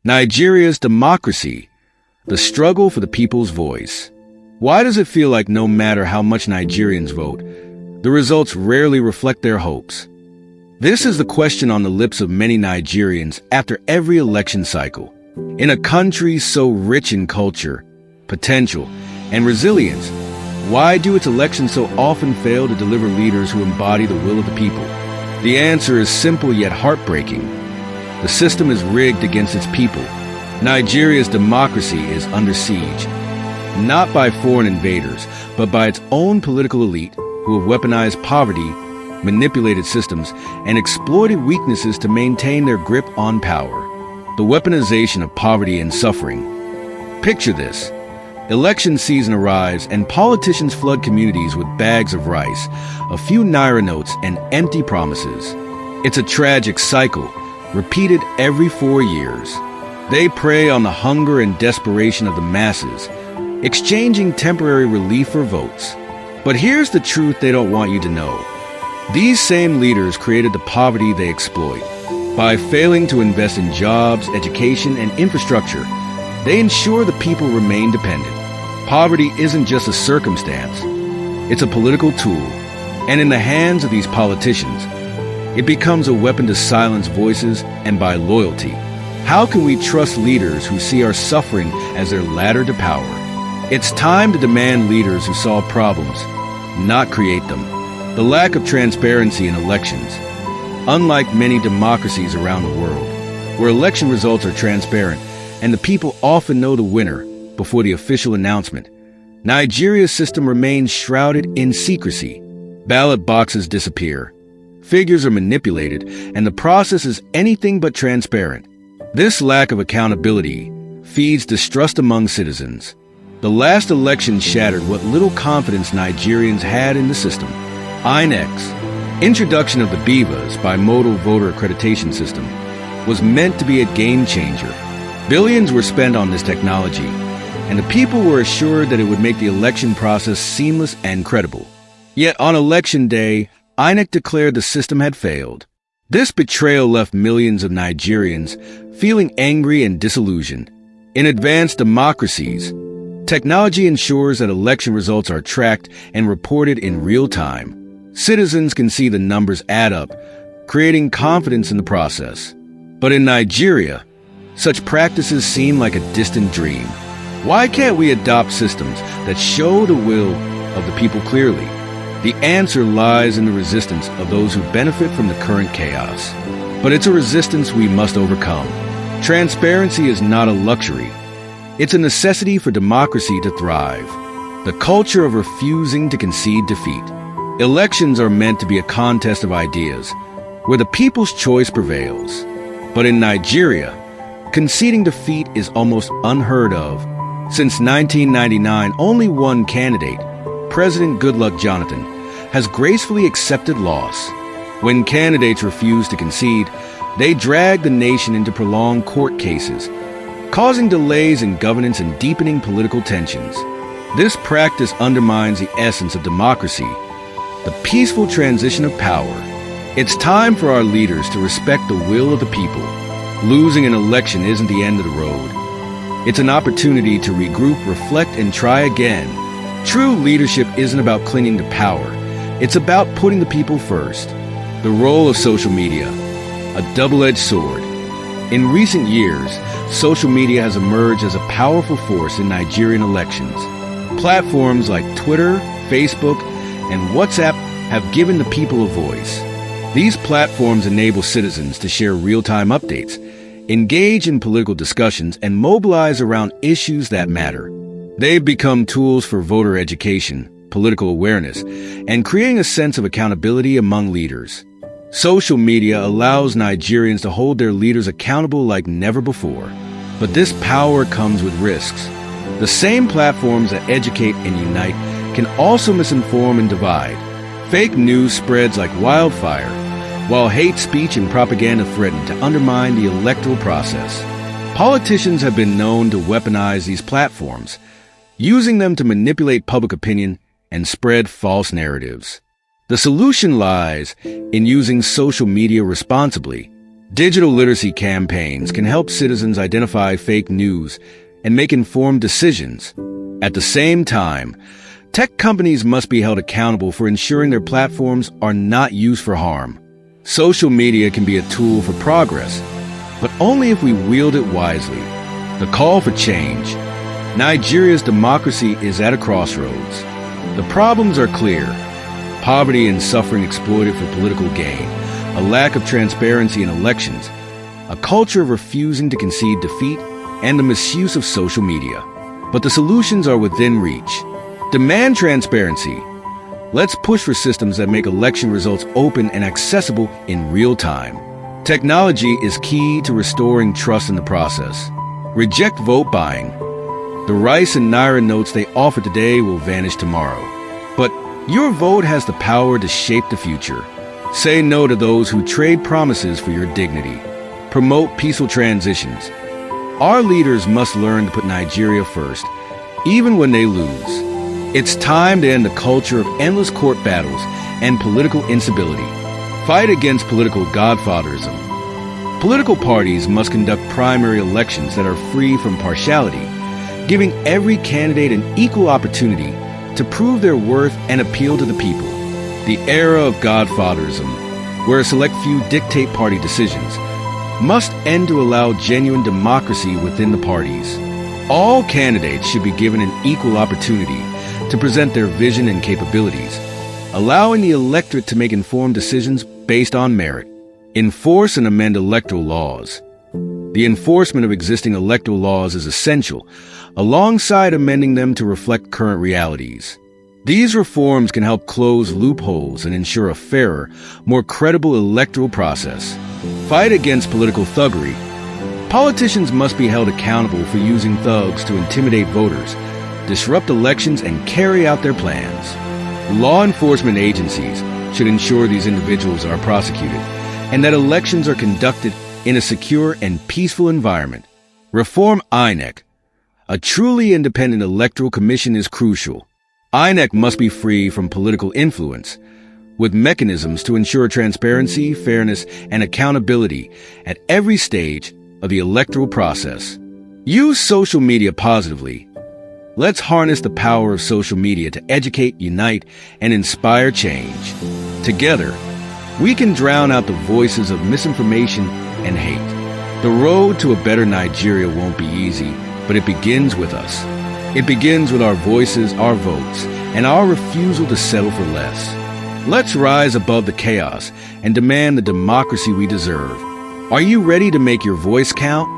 Nigeria's democracy, the struggle for the people's voice. Why does it feel like no matter how much Nigerians vote, the results rarely reflect their hopes? This is the question on the lips of many Nigerians after every election cycle. In a country so rich in culture, potential, and resilience, why do its elections so often fail to deliver leaders who embody the will of the people? The answer is simple yet heartbreaking. The system is rigged against its people. Nigeria's democracy is under siege, not by foreign invaders, but by its own political elite who have weaponized poverty, manipulated systems, and exploited weaknesses to maintain their grip on power. The weaponization of poverty and suffering. Picture this. Election season arrives and politicians flood communities with bags of rice, a few naira notes, and empty promises. It's a tragic cycle, repeated every 4 years. They prey on the hunger and desperation of the masses, exchanging temporary relief for votes. But here's the truth they don't want you to know. These same leaders created the poverty they exploit. By failing to invest in jobs, education, and infrastructure, they ensure the people remain dependent. Poverty isn't just a circumstance, it's a political tool. And in the hands of these politicians, it becomes a weapon to silence voices and buy loyalty. How can we trust leaders who see our suffering as their ladder to power? It's time to demand leaders who solve problems, not create them. The lack of transparency in elections. Unlike many democracies around the world, where election results are transparent and the people often know the winner before the official announcement, Nigeria's system remains shrouded in secrecy. Ballot boxes disappear, figures are manipulated, and the process is anything but transparent. This lack of accountability feeds distrust among citizens. The last election shattered what little confidence Nigerians had in the system. INEC's introduction of the BVA's bimodal voter accreditation system was meant to be a game changer. Billions were spent on this technology, and the people were assured that it would make the election process seamless and credible. Yet on election day, INEC declared the system had failed. This betrayal left millions of Nigerians feeling angry and disillusioned. In advanced democracies, technology ensures that election results are tracked and reported in real time. Citizens can see the numbers add up, creating confidence in the process. But in Nigeria, such practices seem like a distant dream. Why can't we adopt systems that show the will of the people clearly? The answer lies in the resistance of those who benefit from the current chaos. But it's a resistance we must overcome. Transparency is not a luxury. It's a necessity for democracy to thrive. The culture of refusing to concede defeat. Elections are meant to be a contest of ideas, where the people's choice prevails. But in Nigeria, conceding defeat is almost unheard of. Since 1999, only one candidate, President Goodluck Jonathan, has gracefully accepted loss. When candidates refuse to concede, they drag the nation into prolonged court cases, causing delays in governance and deepening political tensions. This practice undermines the essence of democracy, the peaceful transition of power. It's time for our leaders to respect the will of the people. Losing an election isn't the end of the road. It's an opportunity to regroup, reflect, and try again. True leadership isn't about clinging to power. It's about putting the people first. The role of social media, a double-edged sword. In recent years, social media has emerged as a powerful force in Nigerian elections. Platforms like Twitter, Facebook, and WhatsApp have given the people a voice. These platforms enable citizens to share real-time updates, engage in political discussions, and mobilize around issues that matter. They've become tools for voter education, political awareness, and creating a sense of accountability among leaders. Social media allows Nigerians to hold their leaders accountable like never before. But this power comes with risks. The same platforms that educate and unite can also misinform and divide. Fake news spreads like wildfire, while hate speech and propaganda threaten to undermine the electoral process. Politicians have been known to weaponize these platforms, using them to manipulate public opinion and spread false narratives. The solution lies in using social media responsibly. Digital literacy campaigns can help citizens identify fake news and make informed decisions. At the same time, tech companies must be held accountable for ensuring their platforms are not used for harm. Social media can be a tool for progress, but only if we wield it wisely. The call for change. Nigeria's democracy is at a crossroads. The problems are clear. Poverty and suffering exploited for political gain, a lack of transparency in elections, a culture of refusing to concede defeat, and the misuse of social media. But the solutions are within reach. Demand transparency. Let's push for systems that make election results open and accessible in real time. Technology is key to restoring trust in the process. Reject vote buying. The rice and naira notes they offer today will vanish tomorrow. But your vote has the power to shape the future. Say no to those who trade promises for your dignity. Promote peaceful transitions. Our leaders must learn to put Nigeria first, even when they lose. It's time to end the culture of endless court battles and political instability. Fight against political godfatherism. Political parties must conduct primary elections that are free from partiality, giving every candidate an equal opportunity to prove their worth and appeal to the people. The era of godfatherism, where a select few dictate party decisions, must end to allow genuine democracy within the parties. All candidates should be given an equal opportunity to present their vision and capabilities, allowing the electorate to make informed decisions based on merit. Enforce and amend electoral laws. The enforcement of existing electoral laws is essential, alongside amending them to reflect current realities. These reforms can help close loopholes and ensure a fairer, more credible electoral process. Fight against political thuggery. Politicians must be held accountable for using thugs to intimidate voters, disrupt elections, and carry out their plans. Law enforcement agencies should ensure these individuals are prosecuted and that elections are conducted in a secure and peaceful environment. Reform INEC. A truly independent electoral commission is crucial. INEC must be free from political influence, with mechanisms to ensure transparency, fairness, and accountability at every stage of the electoral process. Use social media positively. Let's harness the power of social media to educate, unite, and inspire change. Together, we can drown out the voices of misinformation and hate. The road to a better Nigeria won't be easy, but it begins with us. It begins with our voices, our votes, and our refusal to settle for less. Let's rise above the chaos and demand the democracy we deserve. Are you ready to make your voice count?